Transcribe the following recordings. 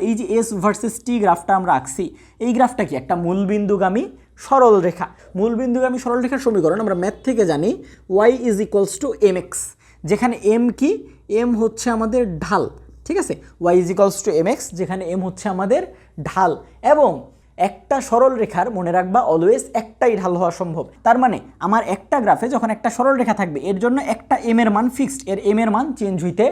এই যে S versus টি গ্রাফটা আমরা আঁকছি, এই গ্রাফটা কি একটা মূলবিন্দুগামী সরল রেখা। মূলবিন্দুগামী সরল রেখার সমীকরণ আমরা ম্যাথ থেকে জানি y is equals to M X, যেখানে এম কি, এম হচ্ছে আমাদের ঢাল, ঠিক আছে। y is equals to M X, যেখানে এম হচ্ছে আমাদের ঢাল, এবং একটা সরল রেখার মনে রাখবা অলওয়েজ একটাই ঢাল হওয়া সম্ভব। তার মানে আমার একটা গ্রাফে যখন একটা সরল রেখা থাকবে এর জন্য একটা এম এর মান ফিক্সড, এর এম এর মান চেঞ্জ হইতে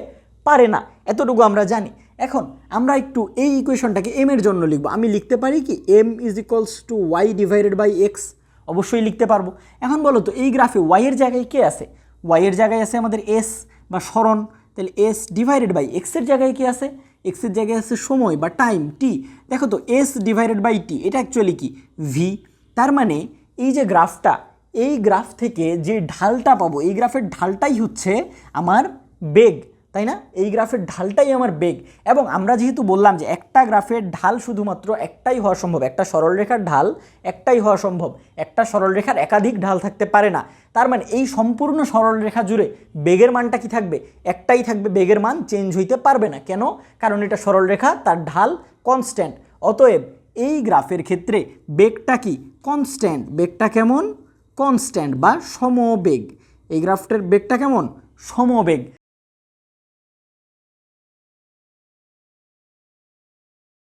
পারে না, এতটুকু আমরা জানি। এখন আমরা একটু এই ইকুয়েশনটাকে এম এর জন্য লিখবো। আমি লিখতে পারি কি M is equals to Y divided by X, অবশ্যই লিখতে পারবো। এখন বলো তো এই গ্রাফে ওয়াই এর জায়গায় কে আছে? ওয়াই এর জায়গায় আছে আমাদের এস বা সরণ, তাহলে এস ডিভাইডেড বাই এক্সের জায়গায় কি আছে? এক্সের জায়গায় আছে সময় বা টাইম টি। দেখো তো এস ডিভাইডেড বাই টি, এটা অ্যাকচুয়ালি কি ভি। তার মানে এই যে গ্রাফটা, এই গ্রাফ থেকে যে ঢালটা পাবো, এই গ্রাফের ঢালটাই হচ্ছে আমার বেগ, তাই না? এই গ্রাফের ঢালটাই আমার বেগ। এবং আমরা যেহেতু বললাম যে একটা গ্রাফের ঢাল শুধুমাত্র একটাই হওয়া সম্ভব, একটা সরলরেখার ঢাল একটাই হওয়া সম্ভব, একটা সরলরেখার একাধিক ঢাল থাকতে পারে না। তার মানে এই সম্পূর্ণ সরলরেখা জুড়ে বেগের মানটা কি থাকবে? একটাই থাকবে, বেগের মান চেঞ্জ হইতে পারবে না। কেন? কারণ এটা সরলরেখা, তার ঢাল কনস্ট্যান্ট। অতএব এই গ্রাফের ক্ষেত্রে বেগটা কি কনস্ট্যান্ট, বেগটা কেমন? কনস্ট্যান্ট বা সমবেগ। এই গ্রাফটার বেগটা কেমন? সমবেগ।